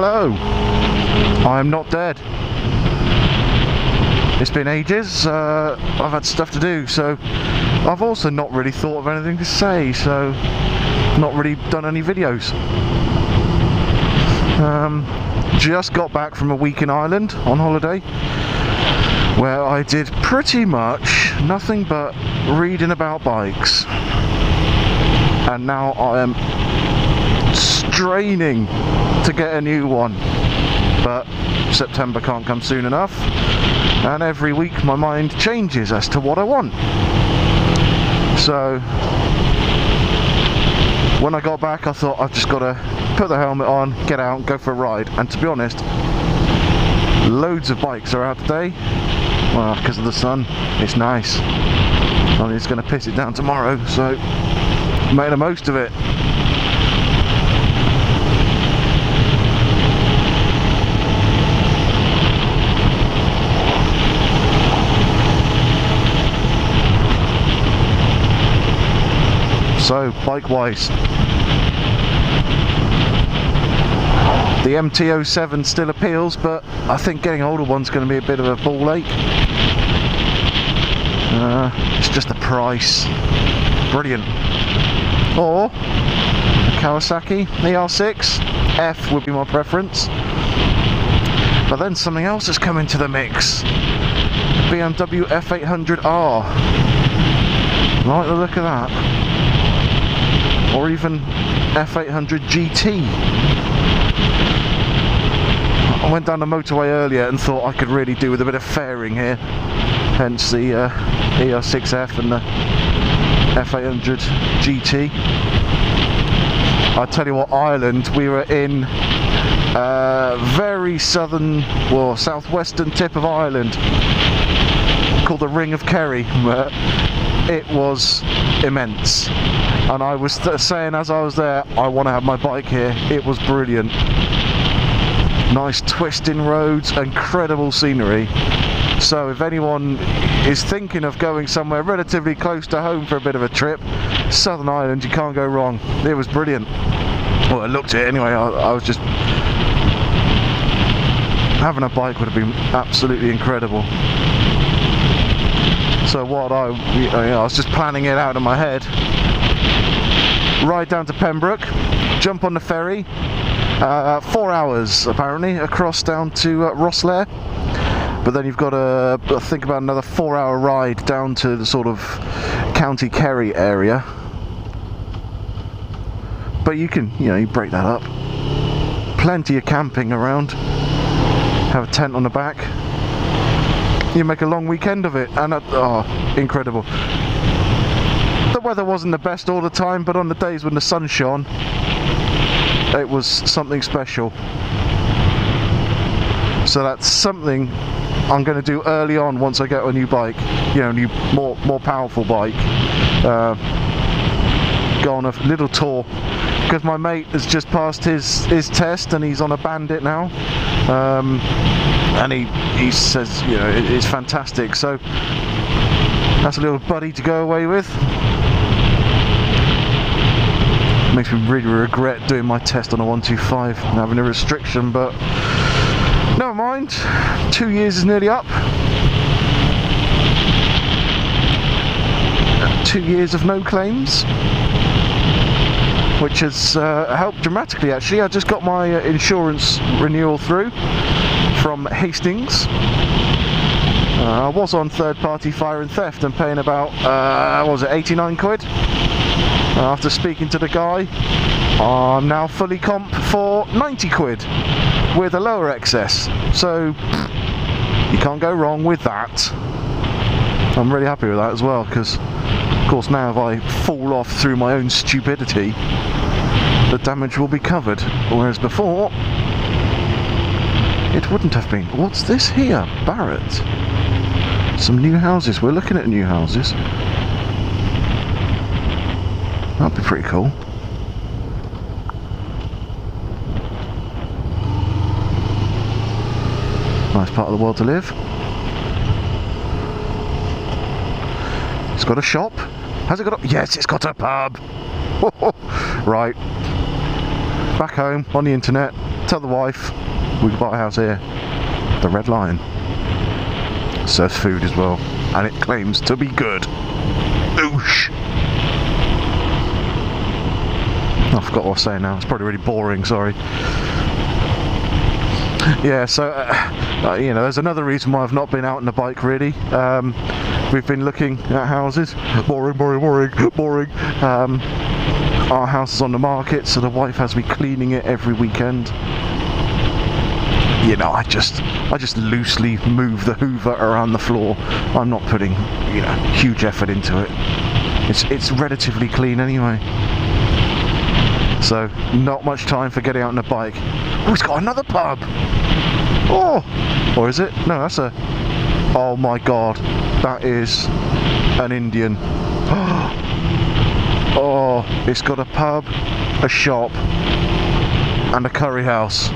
Hello, I am not dead. It's been ages, I've had stuff to do, so I've also not really thought of anything to say, so not really done any videos. Just got back from a week in Ireland on holiday, where I did pretty much nothing but reading about bikes, and now I am straining to get a new one, but September can't come soon enough, and every week my mind changes as to what I want. So when I got back, I thought I've just got to put the helmet on, get out and go for a ride. And to be honest, loads of bikes are out today. Well, because of the sun, it's nice. I mean, it's going to piss it down tomorrow, so make the most of it. So, bike-wise, the MT-07 still appeals, but I think getting older one's going to be a bit of a ball ache. It's just the price. Brilliant. Or a Kawasaki ER6 F would be my preference. But then something else has come into the mix. BMW F800R. Like the look of that. Or even F800 GT. I went down the motorway earlier and thought I could really do with a bit of fairing here, hence the ER6F and the F800 GT. I tell you what, Ireland, we were in very southern, well, southwestern tip of Ireland, called the Ring of Kerry. It was immense, and I was saying as I was there, I want to have my bike here. It was brilliant. Nice twisting roads, incredible scenery. So if anyone is thinking of going somewhere relatively close to home for a bit of a trip, Southern Ireland, you can't go wrong. It was brilliant. Well, I looked at it anyway. I was just, having a bike would have been absolutely incredible. So what I was just planning it out in my head. Ride down to Pembroke, jump on the ferry, 4 hours apparently across down to Rosslare, but then you've got to think about another 4-hour ride down to the sort of County Kerry area. But you can, you break that up. Plenty of camping around. Have a tent on the back. You make a long weekend of it, and incredible. The weather wasn't the best all the time, but on the days when the sun shone, it was something special. So that's something I'm going to do early on once I get a new bike, new more powerful bike. Go on a little tour, because my mate has just passed his test and he's on a Bandit now. And he says, it's fantastic, so that's a little buddy to go away with. Makes me really regret doing my test on a 125 and having a restriction, but never mind. 2 years is nearly up. 2 years of no claims, which has helped dramatically actually. I just got my insurance renewal through from Hastings. I was on third-party fire and theft and paying about, what was it, 89 quid? After speaking to the guy, I'm now fully comp for 90 quid with a lower excess. So you can't go wrong with that. I'm really happy with that as well, because of course now if I fall off through my own stupidity, the damage will be covered, whereas before it wouldn't have been. What's this here? Barrett. Some new houses. We're looking at new houses. That'd be pretty cool. Nice part of the world to live. It's got a shop. Has it got a... Yes, it's got a pub. Right. Back home on the internet. tell the wife we can buy a house here. The Red Lion serves food as well, and it claims to be good. Oosh. I forgot what I was saying now. It's probably really boring, sorry. Yeah, so you know, there's another reason why I've not been out on the bike really. We've been looking at houses. Boring. Our house is on the market, so the wife has me cleaning it every weekend. You know, I just loosely move the Hoover around the floor. I'm not putting, you know, huge effort into it. It's relatively clean anyway. So not much time for getting out on the bike. Oh, it's got another pub. Oh, or is it? No, that's a. Oh my God, that is an Indian. Oh, it's got a pub, a shop, and a curry house.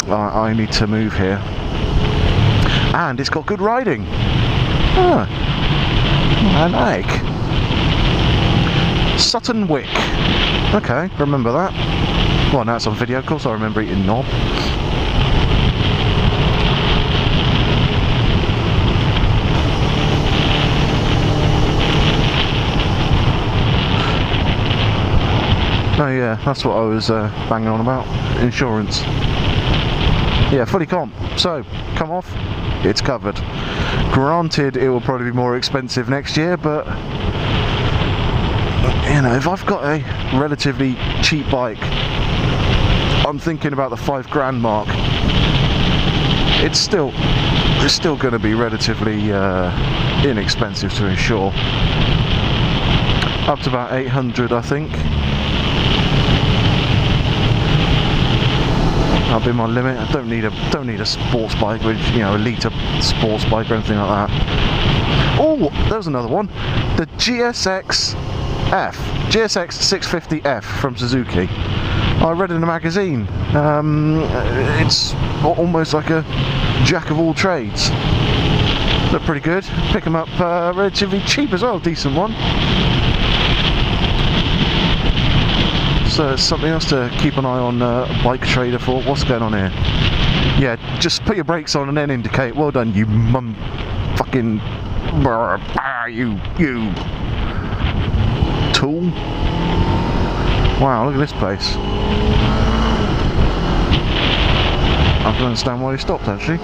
I need to move here. And it's got good riding. Ah, I like. Sutton Wick. Okay, remember that. Well, now it's on video, of course I remember eating knob. Oh yeah, that's what I was banging on about. Insurance. Yeah, fully comp. So, come off, it's covered. Granted, it will probably be more expensive next year, but you know, if I've got a relatively cheap bike, I'm thinking about the £5 mark. It's still going to be relatively inexpensive to insure. Up to about 800, I think. That'll be my limit. I don't need a sports bike, which, you know, elite sports bike or anything like that. Oh, there's another one. The GSX 650F from Suzuki. I read in a magazine. It's almost like a jack of all trades. Look pretty good. Pick them up relatively cheap as well. Decent one. So it's something else to keep an eye on Bike Trader for. What's going on here? Yeah, just put your brakes on and then indicate. Well done, you fucking you tool. Wow, look at this place. I can understand why he stopped actually.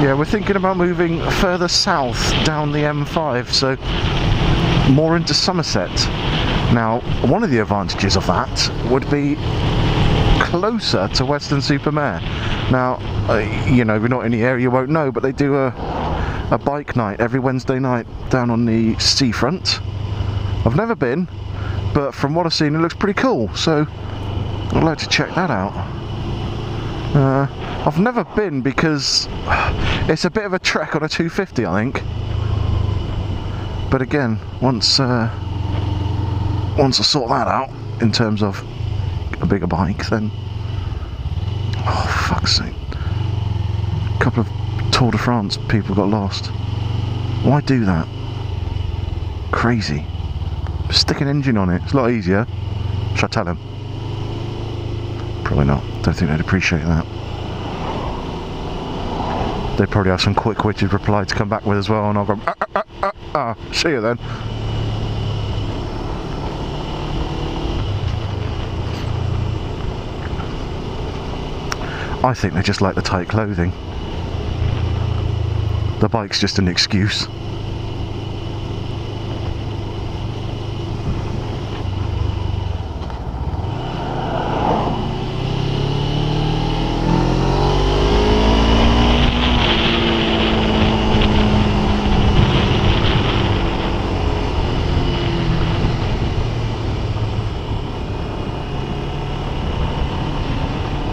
Yeah, we're thinking about moving further south down the M5, so more into Somerset. Now, one of the advantages of that would be closer to Weston-super-Mare. Now, you know, if you're not in the area, you won't know, but they do a bike night every Wednesday night down on the seafront. I've never been, but from what I've seen, it looks pretty cool, so I'd like to check that out. I've never been because it's a bit of a trek on a 250, I think. But again, once I sort that out in terms of a bigger bike, then oh fuck's sake, a couple of Tour de France people got lost. Why do that? Crazy. Stick an engine on it, it's a lot easier. Should I tell him? Probably not. Don't think they'd appreciate that. They'd probably have some quick-witted reply to come back with as well, and I'll go see you then. I think they just like the tight clothing. The bike's just an excuse.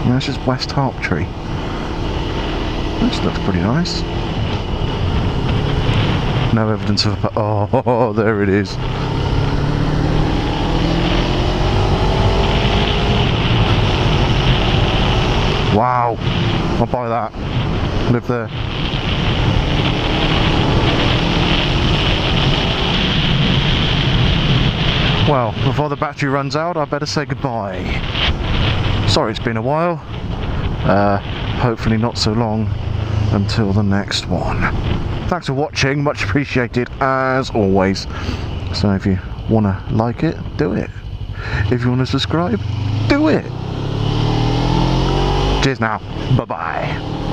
That's just West Harptree. This looks pretty nice. No evidence of a... Oh, there it is. Wow. I'll buy that. Live there. Well, before the battery runs out, I better say goodbye. Sorry it's been a while. Hopefully not so long until the next one. Thanks for watching, much appreciated as always. So if you want to like it, do it. If you want to subscribe, do it. Cheers now. Bye bye.